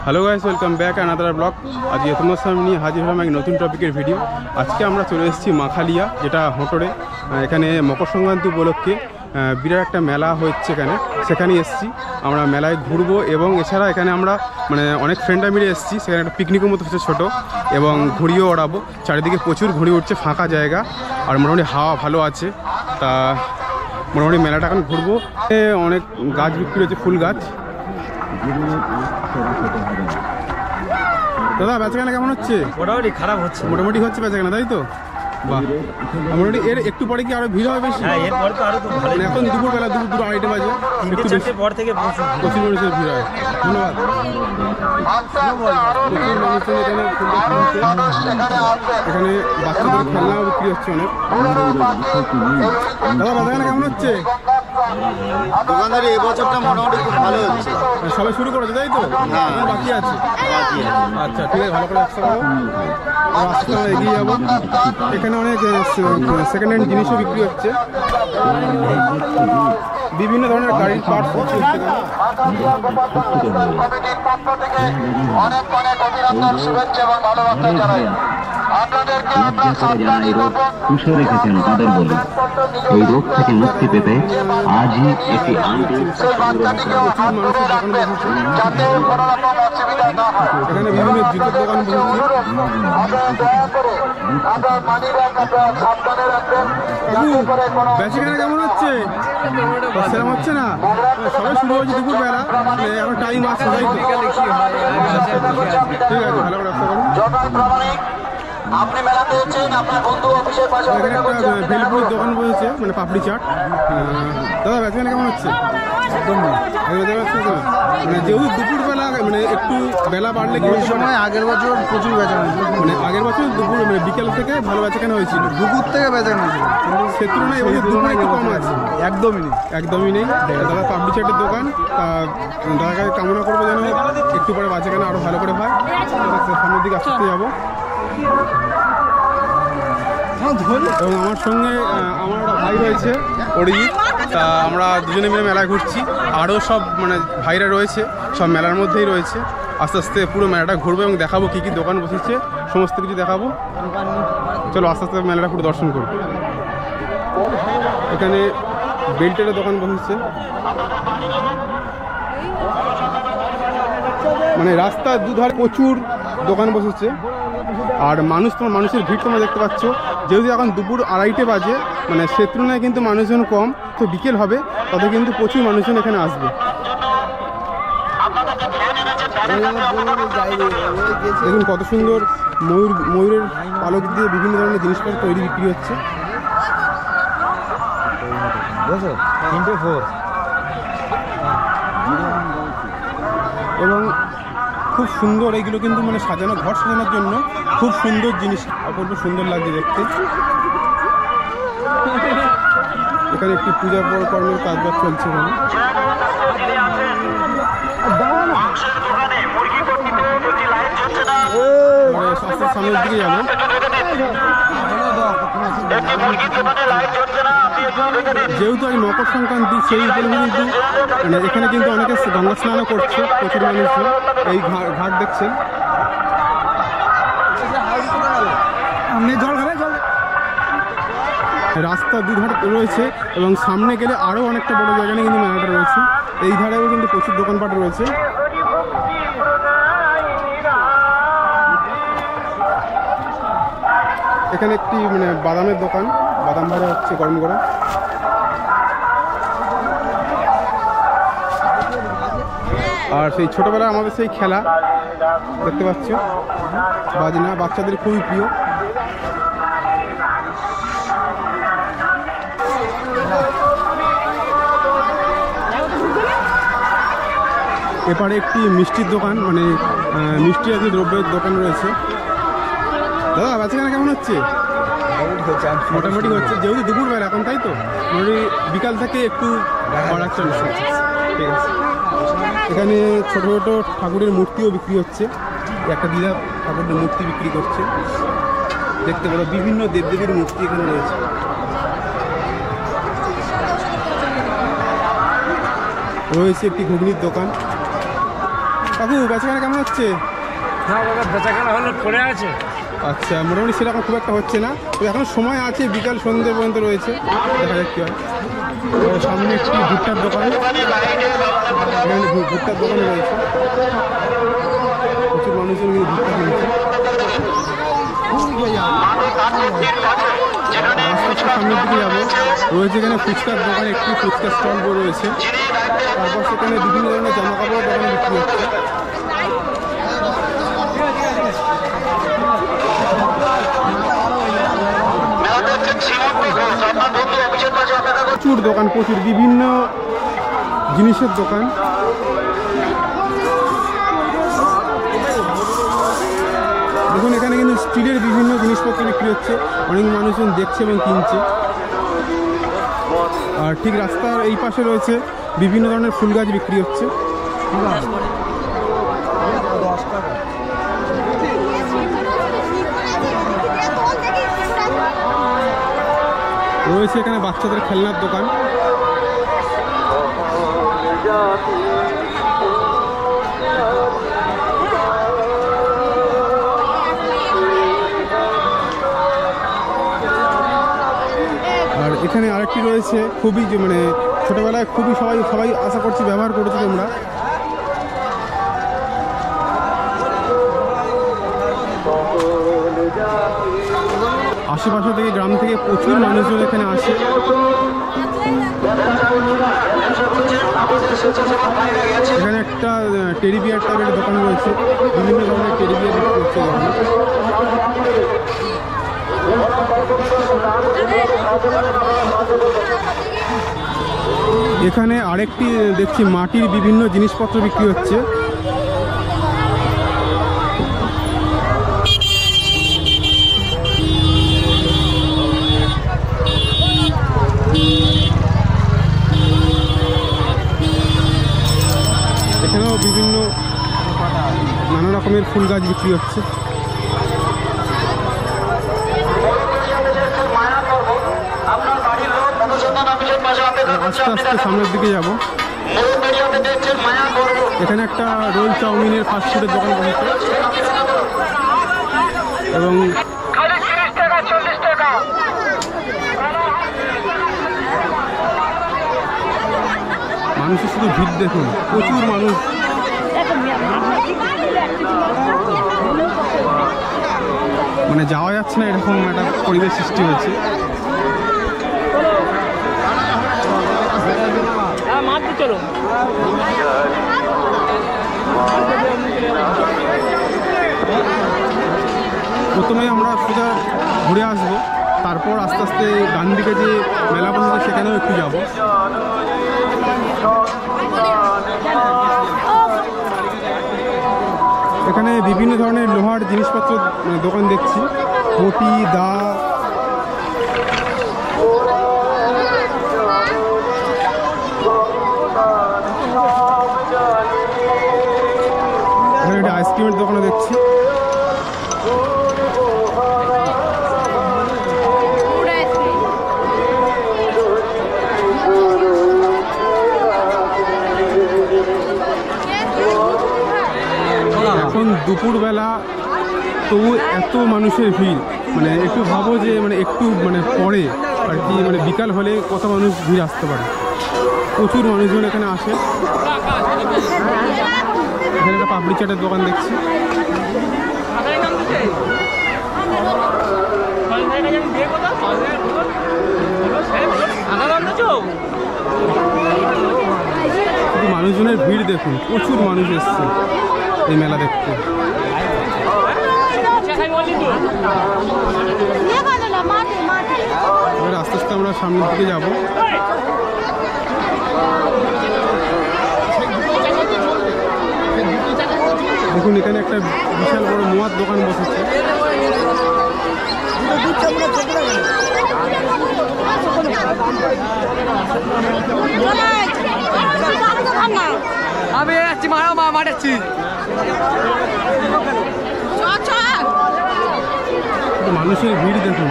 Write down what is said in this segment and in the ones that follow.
Hello guys welcome back another blog. आज ये तुम्हारे सामने हाजिर हलाम एक नतून टपिकर भिडियो। आज के আমরা চলে এসেছি মাখালিয়া, যেটা হোটরে। এখানে মকর সংক্রান্তি উপলক্ষে বিরাট একটা মেলা হচ্ছে এখানে, সেখানে এসেছি আমরা। মেলায় ঘুরবো এবং এছাড়া এখানে আমরা মানে অনেক ফ্রেন্ডরা মিলে এসেছি। সেখানে একটা পিকনিকের মতো হচ্ছে ছোটো, এবং ঘুড়িও ওড়াবো। চারিদিকে প্রচুর ঘুড়ি উঠছে, ফাঁকা জায়গা, আর মোটামুটি হাওয়া ভালো আছে। তা মোটামুটি মেলাটা এখন ঘুরবো। অনেক গাছ বিক্রি হচ্ছে, ফুল গাছ। দাদা বেচাকেনা কেমন হচ্ছে? মোটামুটি খারাপ হচ্ছে, মোটামুটি হচ্ছে বেচাকেনা, তাই তো? বাহ, মোটামুটি এর একটু পরে কি আরো ভিড় হবে বেশি? হ্যাঁ, এরপরে তো আরো তো ভালো। এখন দুপুরবেলা দুটো আড়াইটে বাজে, একটু বেশি পর থেকে প্রচুর মানুষের ভিড় হয়। ধন্যবাদ। প্রচুর মানুষের এখানে বাচ্চাদের খেলনাও বিক্রি হচ্ছে অনেক। দাদা বেচাকেনা কেমন হচ্ছে? দোকানদারি এবছরটা মোটামুটি খুব ভালো হচ্ছে। সবাই শুরু করেছে, তাই তো? বাকি আছে। আচ্ছা ঠিক আছে, ভালো করে ব্যবসা করো, রাস্তা এগিয়ে যাবো। এখানে অনেক সেকেন্ড হ্যান্ড জিনিসও বিক্রি হচ্ছে, বিভিন্ন ধরনের গাড়ির পার্টস হচ্ছে। এই রোগ পুষে রেখেছেন তাদের বলে, এই রোগ থেকে মুক্তি পেতে আজই একটি এখানে বিভিন্ন জুতোর দোকান বসেছে। বেচাকেনা কেমন হচ্ছে? সেরকম হচ্ছে না, সবাই শুরু হয়েছে দুপুরবেলা, এখন টাইম আছে, তাই তো? ঠিক আছে, ভালো করে ব্যবসা করুন। আপনি মেলাতে এসেছেন, আপনার বন্ধু অফিসের পাশে এখানে একটা ভেলপুরির দোকান বসেছে, মানে পাপড়ি চাট। দাদা বেচাকেনা কেমন হচ্ছে? মানে যেহেতু দুপুরবেলা, মানে একটু বেলা বাড়লে কি সময় আগের বছর প্রচুর বেচাকেনা, মানে আগের বছর দুপুর মানে বিকেল থেকে ভালো বেচাকেনা হয়েছিল, দুপুর থেকে বেচাকেনা হয়েছিল। সে তুলনায় এবছর দুপুরে একটু কম আছে, একদমই নেই। দাদা পাপড়ি চাটের দোকান, দাদার কাছে কামনা করবো যেন একটু পরে বেচাকেনা আরও ভালো করে হয়। সামনের দিকে আসতে যাবো। এবং আমার সঙ্গে আমার একটা ভাই রয়েছে, অরিজিৎ। তা আমরা দুজনে মিলে মেলায় ঘুরছি, আরও সব মানে ভাইরা রয়েছে, সব মেলার মধ্যেই রয়েছে। আস্তে আস্তে পুরো মেলাটা ঘুরবো এবং দেখাবো কী কী দোকান বসেছে, সমস্ত কিছু দেখাবো। চলো আস্তে আস্তে মেলাটা পুরো দর্শন করি। এখানে বেল্টের দোকান বসেছে, মানে রাস্তার দুধারে প্রচুর দোকান বসেছে। আর মানুষের ভিড় তোমরা দেখতে পাচ্ছ। যেহেতু এখন দুপুর আড়াইটে বাজে, মানে সে তুলনায় কিন্তু মানুষজন কম, তো বিকেল হবে তাতে কিন্তু প্রচুর মানুষজন এখানে আসবে। দেখুন কত সুন্দর ময়ূরের পালক দিয়ে বিভিন্ন ধরনের জিনিসপত্র তৈরি বিক্রি হচ্ছে। এবং খুব সুন্দর, এইগুলো কিন্তু মানে সাজানো, ঘর সাজানোর জন্য খুব সুন্দর জিনিস, অপূর্ব সুন্দর লাগছে দেখতে। এখানে একটি পূজা কর্মের কাজবাজ চলছে। এখানে স্বাস্থ্যের সামনের দিকে যাবো। যেহেতু আজ মকর সংক্রান্তি, সেই উপলক্ষে কিন্তু মানে এখানে কিন্তু অনেকে গঙ্গা স্নানও করছে, প্রচুর মানুষজন। এই ঘাট দেখছেন, রাস্তা দুধারে রয়েছে, এবং সামনে গেলে আরও অনেকটা বড় জায়গায় কিন্তু মেলাটা রয়েছে। এই ধারেও কিন্তু প্রচুর দোকানপাট রয়েছে। এখানে একটি মানে বাদামের দোকান, বাদাম ভাজা হচ্ছে গরম গরম। আর সেই ছোটোবেলা আমাদের সেই খেলা দেখতে পাচ্ছ, বাজনা, বাচ্চাদের খুবই প্রিয়। এপারে একটি মিষ্টির দোকান, মানে মিষ্টি জাতীয় দ্রব্যের দোকান রয়েছে। দাদা বেচাকেনা কেমন হচ্ছে? মোটামুটি হচ্ছে, যেহেতু দুপুরবেলা এখন, তাই তো? মোটামুটি বিকাল থেকে একটু বাড়ার চলছে। ঠিক আছে, এখানে ছোটো ছোটো ঠাকুরের মূর্তিও বিক্রি হচ্ছে। একটা দিদা ঠাকুরের মূর্তি বিক্রি করছে, দেখতে পারো বিভিন্ন দেবদেবীর মূর্তি এখানে রয়েছে। রয়েছে একটি ঘুগনির দোকান, কাকু বেচাকেনা কেমন হচ্ছে? না দাদা বেচাকেনা হলে পড়ে আছে। আচ্ছা, মোটামুটি সেরকম খুব একটা হচ্ছে না, তো এখন সময় আছে, বিকাল সন্ধ্যে পর্যন্ত রয়েছে, দেখা যাক কি হয়। সামনে একটি ভুট্টার দোকান, এখানে ভুট্টার দোকানে রয়েছে, প্রচুর মানুষজন কিন্তু ভুট্টা কিনছে। রাস্তার সামনের দিকে যাবো, রয়েছে এখানে ফুচকার দোকান, একটি ফুচকার স্টল রয়েছে, তারপর সেখানে বিভিন্ন ধরনের জামা কাপড় দোকানে বিক্রি হচ্ছে। প্রচুর দোকান, প্রচুর বিভিন্ন জিনিসের দোকান। দেখুন এখানে কিন্তু স্টিলের বিভিন্ন জিনিসপত্র বিক্রি হচ্ছে, অনেক মানুষজন দেখছে এবং কিনছে। আর ঠিক রাস্তার এই পাশে রয়েছে বিভিন্ন ধরনের ফুল গাছ বিক্রি হচ্ছে। রয়েছে এখানে বাচ্চাদের খেলনার দোকান। আর এখানে আরেকটি রয়েছে, খুবই মানে ছোটবেলায় খুবই সবাই আশা করছি ব্যবহার করেছো তোমরা। আশেপাশে থেকে গ্রাম থেকে প্রচুর মানুষজন এখানে আসে। এখানে একটা টেডি বিয়ার টাইপের দোকান রয়েছে, বিভিন্ন ধরনের টেডি বিয়ার বিক্রি হচ্ছে এখানে। আরেকটি দেখছি মাটির বিভিন্ন জিনিসপত্র বিক্রি হচ্ছে। এখানেও বিভিন্ন নানা রকমের ফুল গাছ বিক্রি হচ্ছে। আস্তে আস্তে সামনের দিকে যাব। এখানে একটা রোল চাউমিনের ফাস্টফুডের দোকান বসেছে এবং মানুষের শুধু ভিড় দেখুন, প্রচুর মানুষ। মানে যাওয়া যাচ্ছে না, এরকম একটা পরিবেশ সৃষ্টি হয়েছে। প্রথমে আমরা সোজা ঘুরে আসবো, তারপর আস্তে আস্তে ডান দিকে যে মেলা বসেছে সেখানেও একটু যাব। এখানে বিভিন্ন ধরনের লোহার জিনিসপত্র দোকান দেখছি, বটি, দা। এখানে একটা আইসক্রিমের দোকানও দেখছি। এখন দুপুরবেলা তবু এত মানুষের ভিড়, মানে একটু ভাবো যে মানে একটু মানে পরে আর কি, মানে বিকাল হলে কত মানুষ ভিড় আসতে পারে। প্রচুর মানুষজন এখানে আসে। এখানে একটা পাপড়ি চাটের দোকান দেখছি। মানুষজনের ভিড় দেখুন, প্রচুর মানুষ এসছে এই মেলা দেখতে। এবার আস্তে আস্তে আমরা সামনের দিকে যাব। দেখুন এখানে একটা বিশাল বড় মোয়ার দোকান বসেছে। আমি যাচ্ছি মারাচ্ছি। মানুষের ভিড় দেখুন।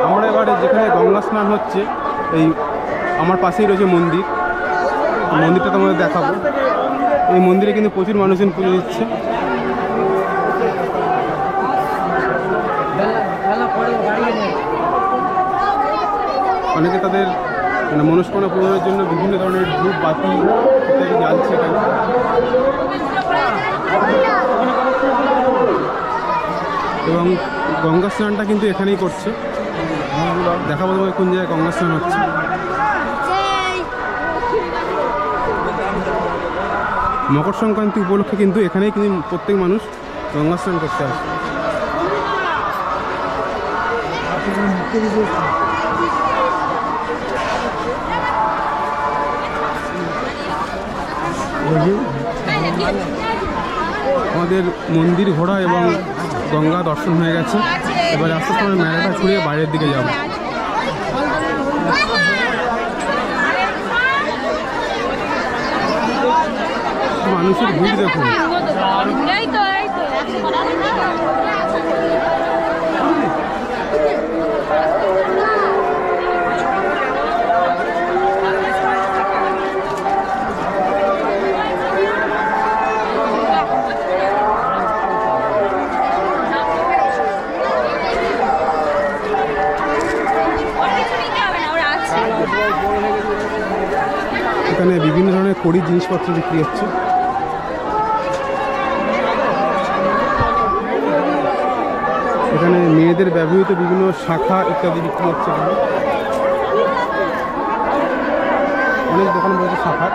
আমরা এবারে যেখানে গঙ্গা স্নান হচ্ছে এই আমার পাশেই রয়েছে মন্দির, মন্দিরটা তোমাদের দেখাবো। এই মন্দিরে কিন্তু প্রচুর মানুষজন পুজো দিচ্ছে। অনেকে তাদের মানে মনস্কামনা পূরণের জন্য বিভিন্ন ধরনের ধূপ বাতি ইত্যাদি জ্বালছে এখানে। এবং গঙ্গা স্নানটা কিন্তু এখানেই করছে। দেখাবো তোমাকে কোন জায়গায় গঙ্গা স্নান হচ্ছে। মকর সংক্রান্তি উপলক্ষে কিন্তু এখানেই কিন্তু প্রত্যেক মানুষ গঙ্গা স্নান করতে আসে। আমাদের মন্দির ঘোরা এবং গঙ্গা দর্শন হয়ে গেছে। এবার আস্তে আস্তে আমরা মেলাটা ঘুরে বাইরের দিকে যাব। মানুষের ভিড় দেখুন। এখানে বিভিন্ন ধরনের খড়ির জিনিসপত্র বিক্রি হচ্ছে। এখানে মেয়েদের ব্যবহৃত বিভিন্ন শাখা ইত্যাদি বিক্রি হচ্ছে। অনেক দোকান রয়েছে শাখার।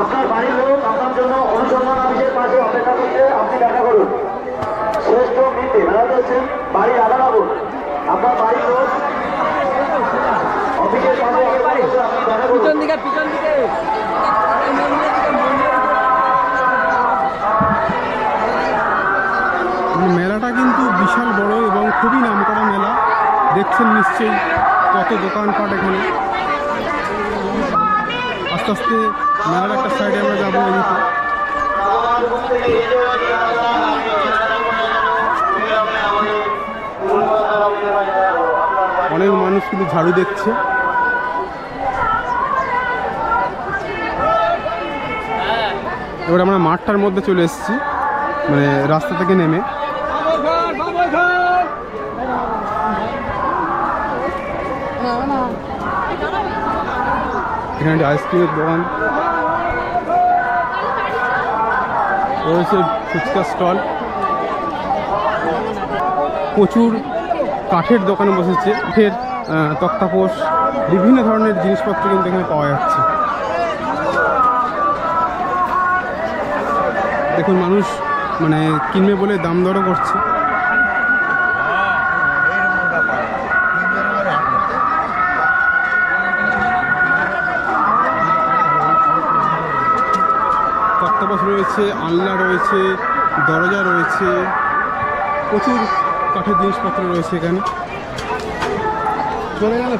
আপনার বাড়ির লোক আপনার জন্য অনুসন্ধান অফিসের পাশে অপেক্ষা করছে, আপনি দেখা করুন। শ্রেষ্ঠ মিলতে মেলা করছেন বাড়ির আদালাবুন, আপনার বাড়ির লোক অফিসের পাশে আপনি দেখা করুন। পিছন দিকে মেলাটা কিন্তু বিশাল বড় এবং খুবই নামকরা মেলা। দেখছেন নিশ্চয়ই কত দোকানপাট এখানে। আস্তে আস্তে মেলার একটা সাইডে আমরা যাবো। এদিকে অনেক মানুষ কিন্তু ঝাড়ু দেখছে। এবার আমরা মাঠটার মধ্যে চলে এসেছি, মানে রাস্তা থেকে নেমে। এখানে একটা আইসক্রিমের দোকান রয়েছে, ফুচকা স্টল, প্রচুর কাঠের দোকানে বসেছে। কাঠের তক্তাপোষ, বিভিন্ন ধরনের জিনিসপত্র কিন্তু এখানে পাওয়া যাচ্ছে। দেখুন মানুষ মানে কিনবে বলে দাম দরও করছে। তক্তাপোষ রয়েছে, আলনা রয়েছে, দরজা রয়েছে, প্রচুর কাঠের জিনিসপত্র রয়েছে এখানে। চলে গেল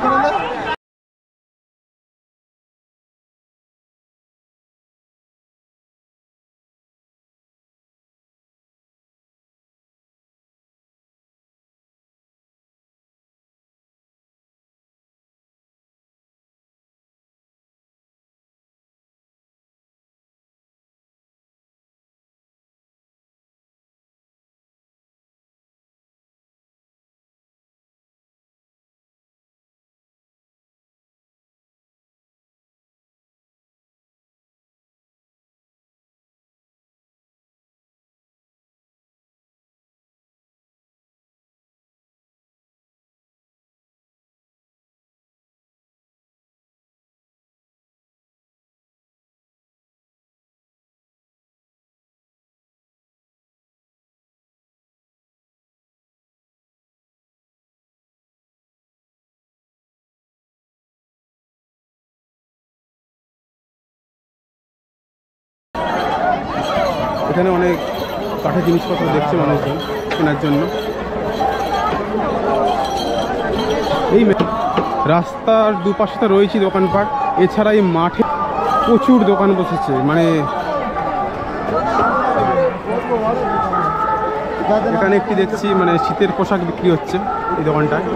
এখানে অনেক কাঠের জিনিসপত্র দেখছে মানুষজন কেনার জন্য। এই রাস্তার দুপাশে রয়েছে দোকানপাট, এছাড়া এই মাঠে প্রচুর দোকান বসেছে। মানে এখানে একটি দেখছি মানে শীতের পোশাক বিক্রি হচ্ছে এই দোকানটায়।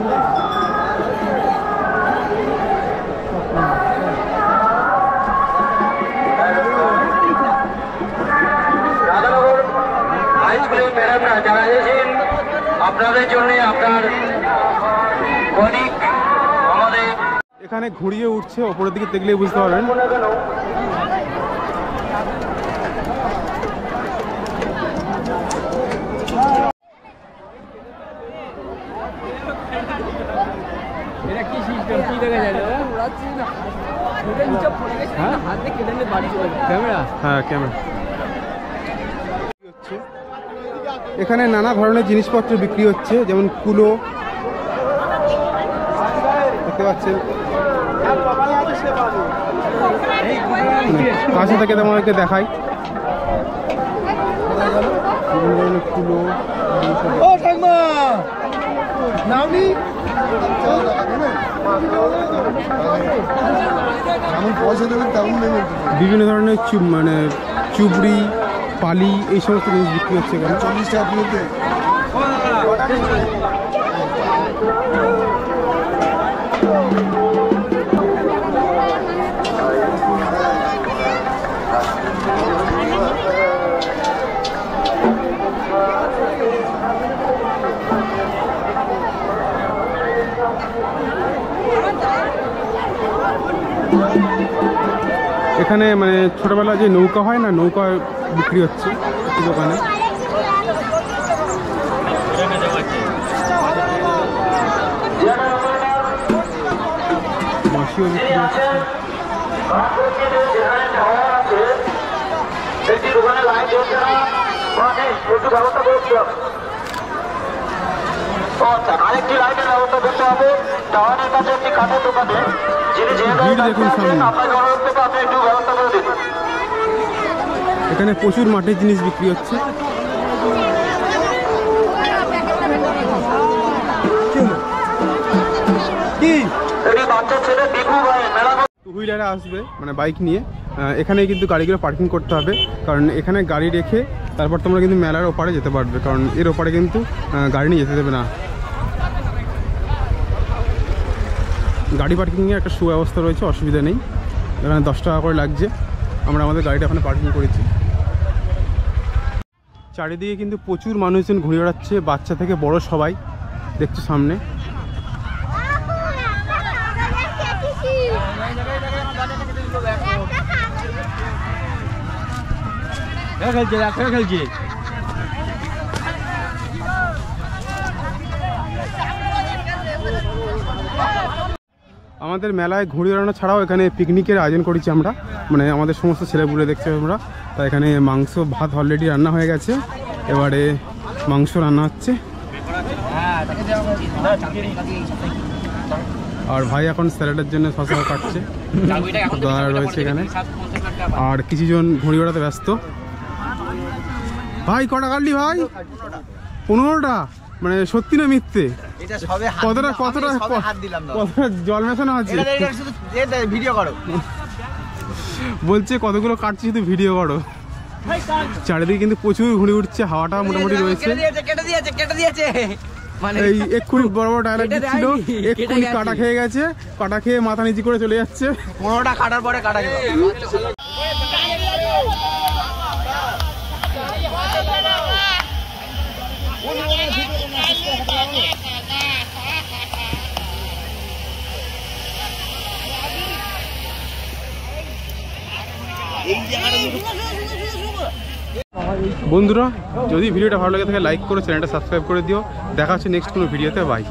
যারা এসেছেন আপনাদের জন্য আপনার অনেক আমাদের এখানে ঘুরিয়ে উঠছে, ওপরের দিকে দেখলেই বুঝতে পারবেন। এটা কি সিস্টেম কি দেখা যায় ক্যামেরা? হ্যাঁ ক্যামেরা। এখানে নানা ধরনের জিনিসপত্র বিক্রি হচ্ছে, যেমন কুলো দেখতে পাচ্ছেন, কাছে থেকে তোমাদেরকে দেখাই বিভিন্ন ধরনের কুলো। বিভিন্ন ধরনের মানে চুবড়ি, পালি, এই সমস্ত জিনিস বিক্রি হচ্ছে এখানে। 40 টাকা কিলোতে। এখানে মানে ছোটবেলা যে নৌকা হয় না, নৌকা বিক্রি হচ্ছে এই দোকানে। মাসিও বিক্রি হচ্ছে। আরেকটি লাইটের ব্যবস্থা করতে হবে। টাওয়ারের কাছে একটি কাঠের দোকানে যিনি দেখুন সামনে একটু ব্যবস্থা করে দিন। এখানে প্রচুর মাটির জিনিস বিক্রি হচ্ছে। টু হুইলারে আসবে মানে বাইক নিয়ে, এখানে কিন্তু গাড়িগুলো পার্কিং করতে হবে, কারণ এখানে গাড়ি রেখে তারপর তোমরা কিন্তু মেলার ওপারে যেতে পারবে, কারণ এর ওপারে কিন্তু গাড়ি নিয়ে যেতে দেবে না। গাড়ি পার্কিংয়ে একটা সুব্যবস্থা রয়েছে, অসুবিধা নেই। এখানে 10 টাকা করে লাগছে। আমরা আমাদের গাড়িটা ওখানে পার্কিং করেছি। চারিদিকে কিন্তু প্রচুর মানুষজন ঘুরে বেড়াচ্ছে, বাচ্চা থেকে বড় সবাই দেখছো সামনে। আমাদের মেলায় ঘুরে বেড়ানো ছাড়াও এখানে পিকনিকের আয়োজন করেছি আমরা, মানে আমাদের সমস্ত ছেলেপুলে দেখছি আমরা। তা এখানে মাংস ভাত অলরেডি রান্না হয়ে গেছে, এবারে মাংস রান্না হচ্ছে। আর ভাই এখন স্যালাডের জন্য শসা কাটছে, দাদা রয়েছে এখানে। আর কিছুজন ঘুরে বেড়াতে ব্যস্ত। ভাই কটা কাটলি ভাই? 15টা? মানে সত্যি না মিথ্যে? কতটা কতটা জল মেশানো আছে? বলছে কতগুলো কাটছি, শুধু ভিডিও করো। চারিদিকে কিন্তু প্রচুর ঘুরে উঠছে, হাওয়াটা মোটামুটি রয়েছে। এই এক্ষুনি বড় বড় ডায়লগ দিচ্ছিল, এক্ষুনি কাটা খেয়ে গেছে, কাটা খেয়ে মাথা নিচু করে চলে যাচ্ছে। 15টা কাটার পরে কাটা গেল। বন্ধুরা, যদি ভিডিওটা ভালো লাগে থাকে লাইক করে চ্যানেলটা সাবস্ক্রাইব করে দিও। দেখা হচ্ছে নেক্সট কোনো ভিডিওতে। বাই।